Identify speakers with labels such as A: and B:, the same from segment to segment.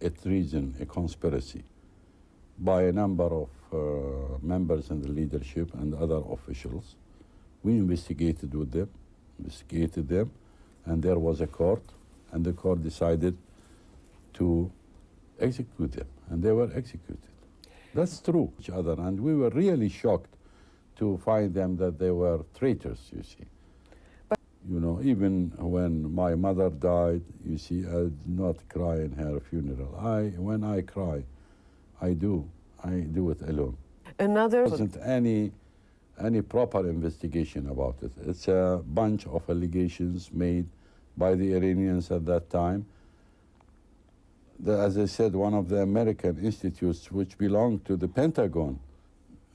A: a treason, a conspiracy by a number of members in the leadership and other officials. We investigated them, and there was a court, and the court decided to execute them, and they were executed. That's true, each other, and we were really shocked to find them that they were traitors, you see. But you know, even when my mother died, you see, I did not cry in her funeral. When I cry, I do it alone. There wasn't any proper investigation about it. It's a bunch of allegations made by the Iranians at that time. As I said, one of the American institutes which belonged to the Pentagon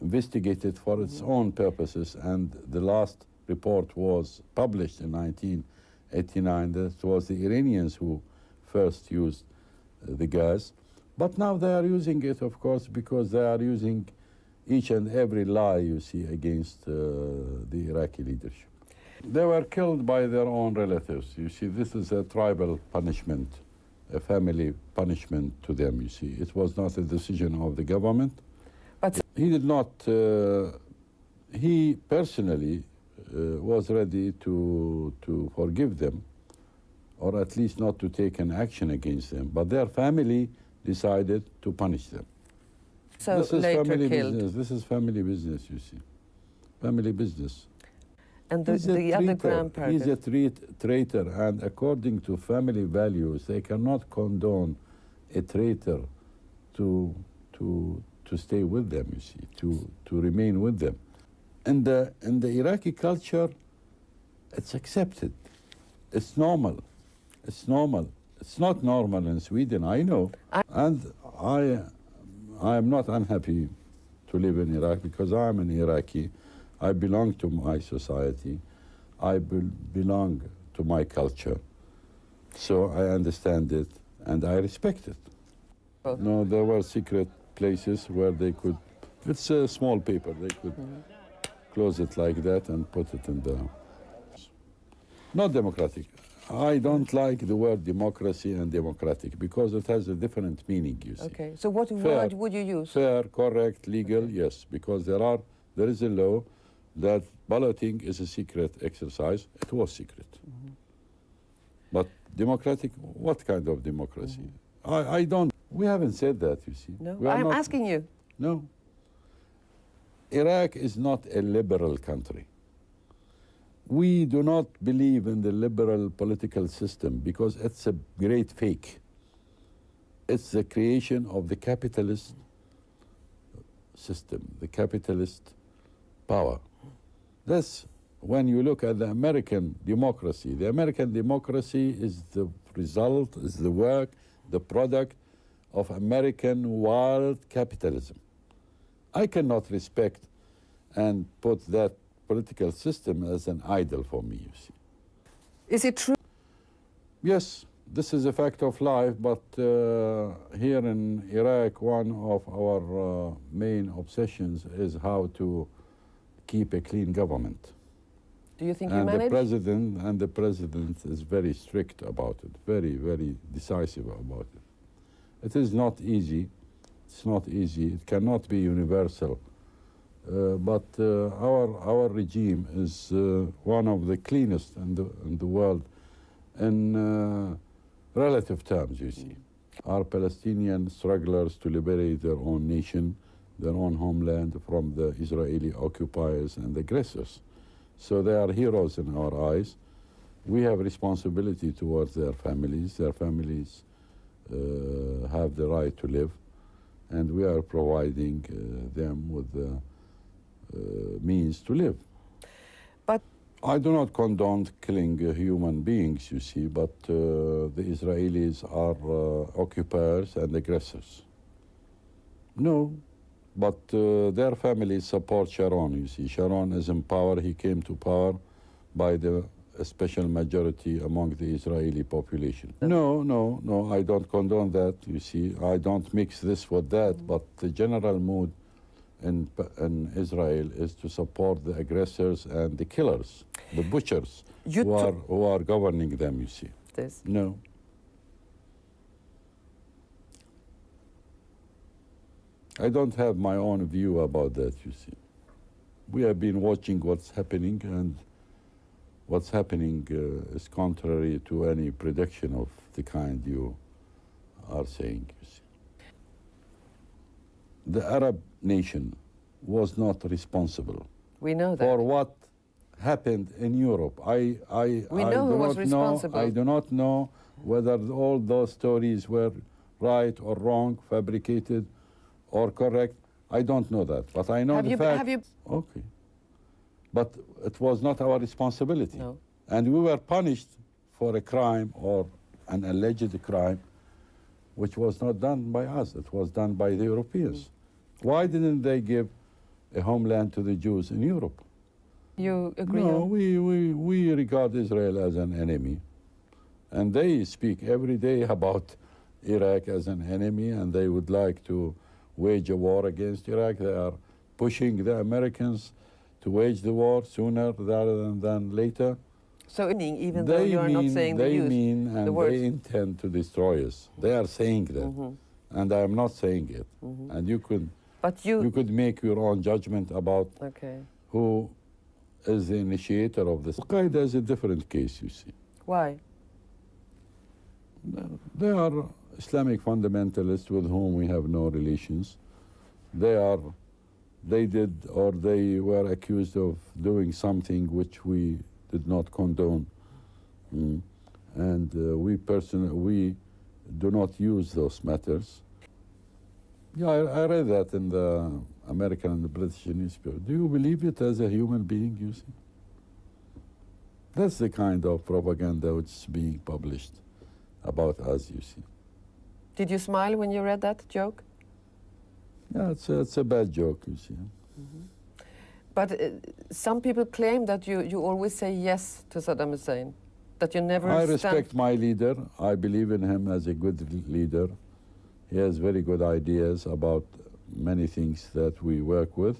A: investigated for its own purposes, and the last report was published in 1989. That was the Iranians who first used the gas. But now they are using it, of course, because they are using each and every lie, you see, against the Iraqi leadership. They were killed by their own relatives. You see, this is a tribal punishment, a family punishment to them, you see. It was not a decision of the government. But he did not, he personally was ready to forgive them, or at least not to take an action against them. But their family decided to punish them.
B: So
A: this is
B: later
A: family
B: killed.
A: business. This is family business, you see. Family business.
B: And the other grandparent.
A: He's a traitor, and according to family values, they cannot condone a traitor to stay with them, you see, to remain with them. In the Iraqi culture, it's accepted. It's normal. It's normal. It's not normal in Sweden, I know. And I am not unhappy to live in Iraq because I am an Iraqi. I belong to my society. I belong to my culture. So I understand it and I respect it. No, there were secret places where they could, it's a small paper, they could close it like that and put it in the, not democratic. I don't like the word democracy and democratic because it has a different meaning, you see.
B: Okay, so what word would you use?
A: Fair, correct, legal, yes, because there is a law that balloting is a secret exercise. It was secret. But democratic, what kind of democracy? I don't, we haven't said that, you see.
B: No, I'm asking you.
A: No. Iraq is not a liberal country. We do not believe in the liberal political system because it's a great fake. It's the creation of the capitalist system, the capitalist power. That's when you look at the American democracy. The American democracy is the result, is the work, the product of American wild capitalism. I cannot respect and put that political system as an idol for me, you see.
B: Is it true?
A: Yes, this is a fact of life, but here in Iraq, one of our main obsessions is how to keep a clean government.
B: Do you think you manage?
A: The president is very strict about it, very, very decisive about it. It is not easy. It's not easy. It cannot be universal. But our regime is one of the cleanest in the world in relative terms, you see. Our Palestinian strugglers to liberate their own nation, their own homeland from the Israeli occupiers and aggressors. So they are heroes in our eyes. We have responsibility towards their families. Their families have the right to live, and we are providing them with the means to live.
B: But
A: I do not condone killing human beings, you see, but the Israelis are occupiers and aggressors. No, but their families support Sharon, you see. Sharon is in power. He came to power by a special majority among the Israeli population. No, I don't condone that, you see. I don't mix this with that, but the general mood in Israel is to support the aggressors and the killers, the butchers who are governing them, you see.
B: This.
A: No. I don't have my own view about that, you see. We have been watching what's happening, and what's happening is contrary to any prediction of the kind you are saying, you see. The Arab nation was not responsible
B: We know that.
A: for what happened in Europe.
B: We know who was responsible.
A: I do not know whether all those stories were right or wrong, fabricated or correct. I don't know that, but I know the fact.
B: Have you?
A: Okay. But it was not our responsibility.
B: No.
A: And we were punished for a crime or an alleged crime which was not done by us. It was done by the Europeans. Why didn't they give a homeland to the Jews in Europe?
B: You agree?
A: No,
B: on?
A: we regard Israel as an enemy. And they speak every day about Iraq as an enemy, and they would like to wage a war against Iraq. They are pushing the Americans to wage the war sooner rather than later.
B: So, even though you are not saying the use,
A: they mean and
B: words.
A: they intend to destroy us. They are saying that, and I am not saying it. And you could make your own judgment about who is the initiator of this. Al-Qaeda is a different case, you see.
B: Why?
A: They are Islamic fundamentalists with whom we have no relations. They did or they were accused of doing something which we did not condone. And we do not use those matters. Yeah, I read that in the American and the British newspaper. Do you believe it as a human being, you see? That's the kind of propaganda which is being published about us, you see.
B: Did you smile when you read that joke?
A: Yeah, it's a bad joke, you see.
B: But some people claim that you always say yes to Saddam Hussein, that you never
A: I respect my leader. I believe in him as a good leader. He has very good ideas about many things that we work with.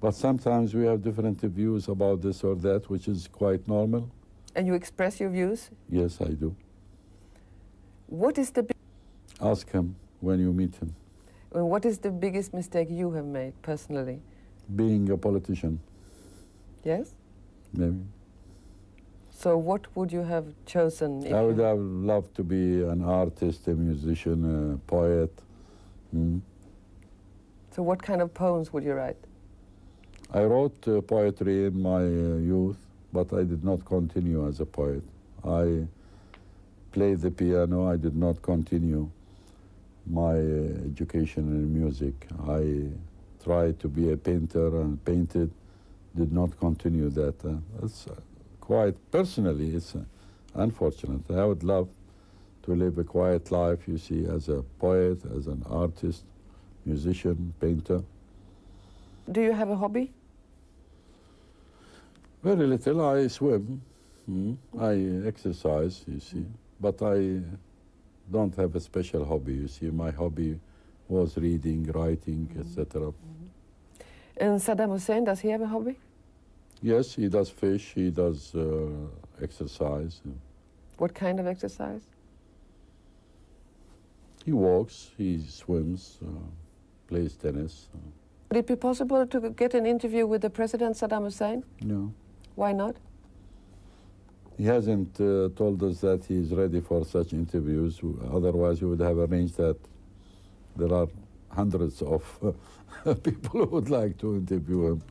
A: But sometimes we have different views about this or that, which is quite normal.
B: And you express your views?
A: Yes, I do.
B: What is the...
A: Ask him when you meet him.
B: And what is the biggest mistake you have made, personally?
A: Being a politician.
B: Yes?
A: Maybe.
B: So what would you have chosen?
A: I would have loved to be an artist, a musician, a poet.
B: So what kind of poems would you write?
A: I wrote poetry in my youth, but I did not continue as a poet. I played the piano. I did not continue my education in music. I tried to be a painter and painted, did not continue that. It's quite personally, it's unfortunate. I would love to live a quiet life, you see, as a poet, as an artist, musician, painter.
B: Do you have a hobby?
A: Very little. I swim. I exercise, you see. But I don't have a special hobby, you see. My hobby was reading, writing, etc.
B: And Saddam Hussein, does he have a hobby?
A: Yes, he does fish, he does exercise.
B: What kind of exercise?
A: He walks, he swims, plays tennis.
B: Would it be possible to get an interview with the President Saddam Hussein?
A: No.
B: Why not?
A: He hasn't told us that he is ready for such interviews. Otherwise, we would have arranged that. There are hundreds of people who would like to interview him.